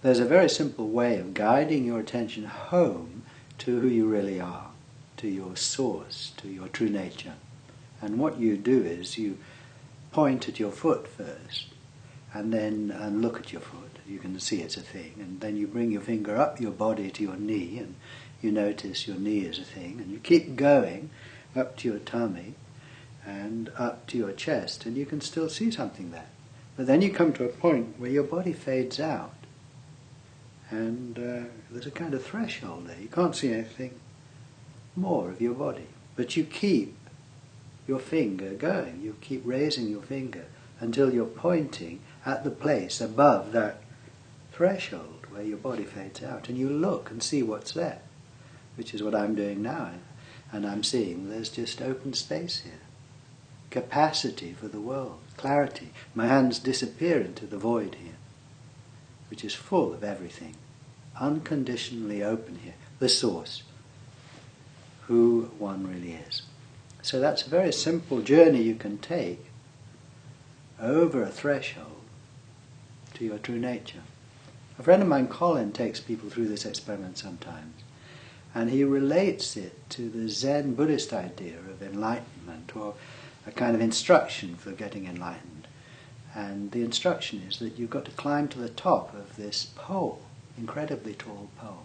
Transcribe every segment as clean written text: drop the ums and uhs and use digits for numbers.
there's a very simple way of guiding your attention home to who you really are, to your source, to your true nature. And what you do is you point at your foot first, and then look at your foot. You can see it's a thing. And then you bring your finger up your body to your knee, and you notice your knee is a thing. And you keep going up to your tummy and up to your chest, and you can still see something there. But then you come to a point where your body fades out, and there's a kind of threshold there. You can't see anything more of your body. But you keep your finger going. You keep raising your finger until you're pointing at the place above that threshold where your body fades out. And you look and see what's there, which is what I'm doing now. And I'm seeing there's just open space here. Capacity for the world, clarity. My hands disappear into the void here, which is full of everything. Unconditionally open here. The source. Who one really is. So that's a very simple journey you can take over a threshold to your true nature. A friend of mine, Colin, takes people through this experiment sometimes, and he relates it to the Zen Buddhist idea of enlightenment, or a kind of instruction for getting enlightened. And the instruction is that you've got to climb to the top of this pole, incredibly tall pole.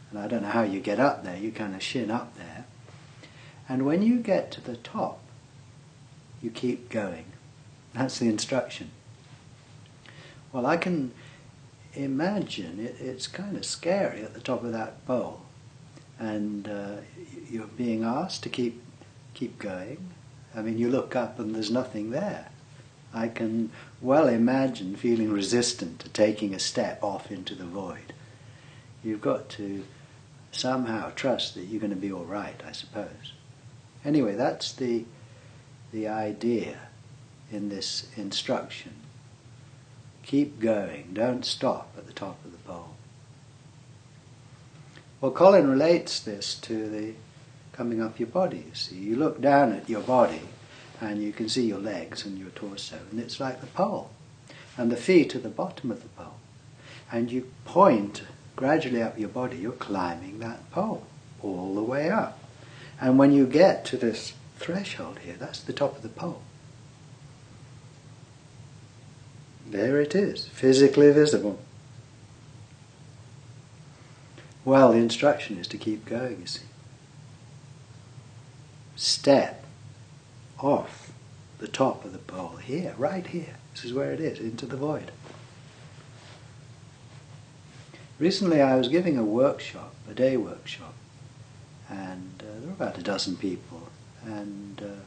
And I don't know how you get up there, you kind of shin up there. And when you get to the top, you keep going. That's the instruction. Well, I can imagine it's kind of scary at the top of that pole. And you're being asked to keep going. I mean, you look up and there's nothing there. I can well imagine feeling resistant to taking a step off into the void. You've got to somehow trust that you're going to be all right, I suppose. Anyway, that's the idea in this instruction. Keep going, don't stop at the top of the pole. Well, Colin relates this to the coming up your body, you see. You look down at your body and you can see your legs and your torso, and it's like the pole. And the feet are the bottom of the pole. And you point gradually up your body, you're climbing that pole all the way up. And when you get to this threshold here, that's the top of the pole. There it is, physically visible. Well, the instruction is to keep going, you see. Step off the top of the pole here, right here. This is where it is, into the void. Recently I was giving a workshop, a day workshop, and there were about a dozen people, and a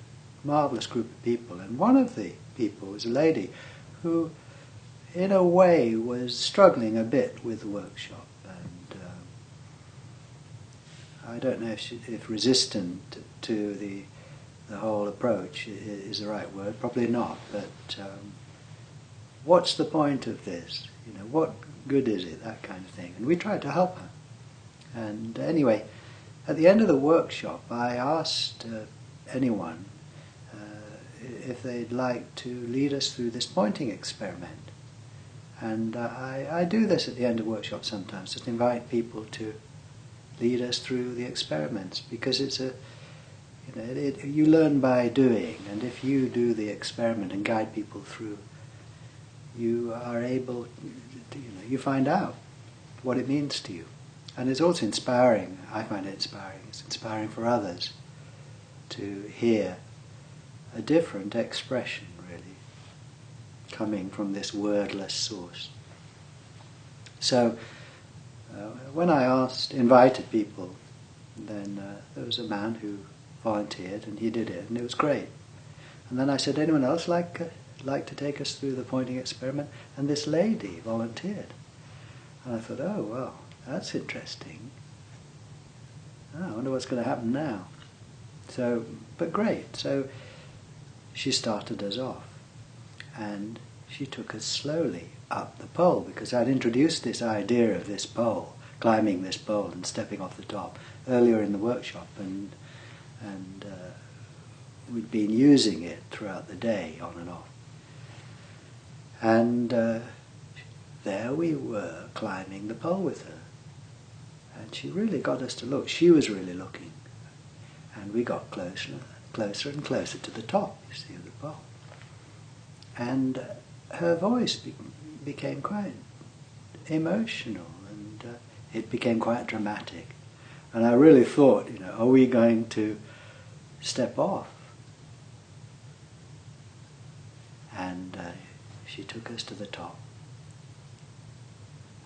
marvellous group of people. And one of the people was a lady who, in a way, was struggling a bit with the workshop. And I don't know if resistant to the whole approach is the right word, probably not. But what's the point of this? You know, what good is it? That kind of thing. And we tried to help her. And anyway, at the end of the workshop, I asked anyone if they'd like to lead us through this pointing experiment. And I do this at the end of workshops sometimes, just invite people to lead us through the experiments, because it's you learn by doing, and if you do the experiment and guide people through, you are able to, you find out what it means to you. And it's also inspiring. I find it inspiring. It's inspiring for others to hear a different expression, really, coming from this wordless source. So when I invited people, then there was a man who volunteered, and he did it, and it was great. And then I said, anyone else like to take us through the pointing experiment? And this lady volunteered. And I thought, oh, well, that's interesting. Oh, I wonder what's going to happen now. So, but great. So she started us off, and she took us slowly up the pole, because I'd introduced this idea of this pole, climbing this pole and stepping off the top earlier in the workshop, and we'd been using it throughout the day, on and off. And there we were climbing the pole with her. And she really got us to look. She was really looking. And we got closer and closer to the top, you see, of the pole. And her voice became quite emotional, and it became quite dramatic. And I really thought, are we going to step off? And she took us to the top.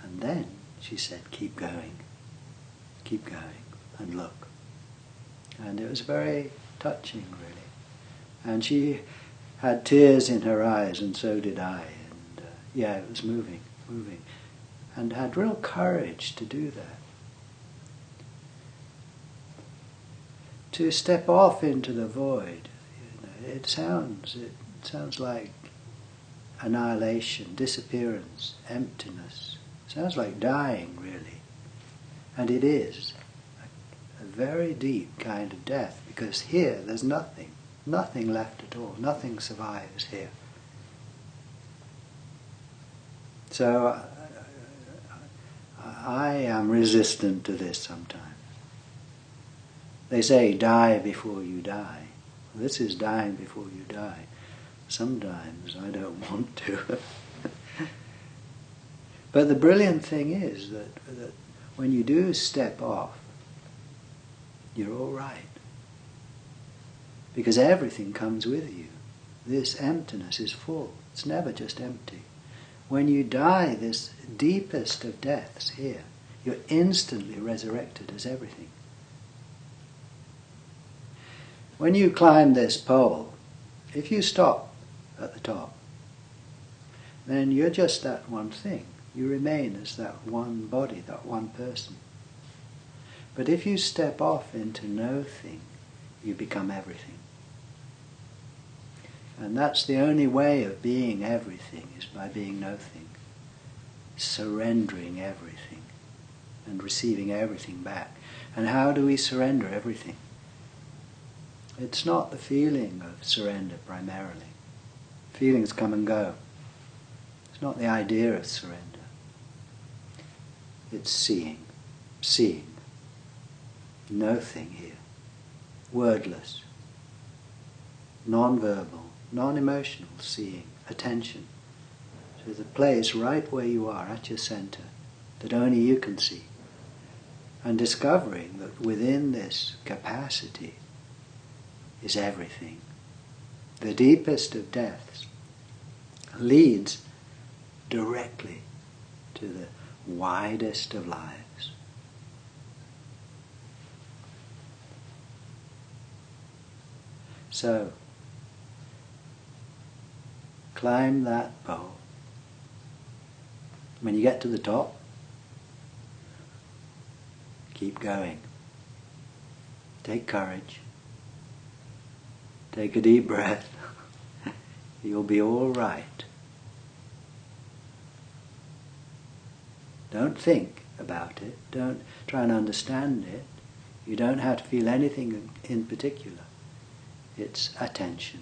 And then she said, keep going, and look. And it was very touching, really. And she had tears in her eyes, and so did I. And it was moving, and had real courage to do that. To step off into the void, it sounds like annihilation, disappearance, emptiness. It sounds like dying, really. And it is a very deep kind of death, because here there's nothing left at all, nothing survives here. So I am resistant to this sometimes. They say, die before you die. This is dying before you die. Sometimes I don't want to. But the brilliant thing is that when you do step off, you're all right. Because everything comes with you. This emptiness is full. It's never just empty. When you die, this deepest of deaths here, you're instantly resurrected as everything. When you climb this pole, if you stop at the top, then you're just that one thing. You remain as that one body, that one person. But if you step off into no thing, you become everything. And that's the only way of being everything, is by being nothing. Surrendering everything and receiving everything back. And how do we surrender everything? It's not the feeling of surrender primarily. Feelings come and go. It's not the idea of surrender. It's seeing. No thing here. Wordless. Non-verbal. Non-emotional seeing, attention to the place right where you are, at your center, that only you can see. And discovering that within this capacity is everything. The deepest of deaths leads directly to the widest of lives. So, climb that pole. When you get to the top, keep going. Take courage. Take a deep breath. You'll be all right. Don't think about it. Don't try and understand it. You don't have to feel anything in particular. It's attention,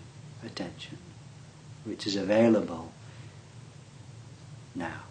which is available now.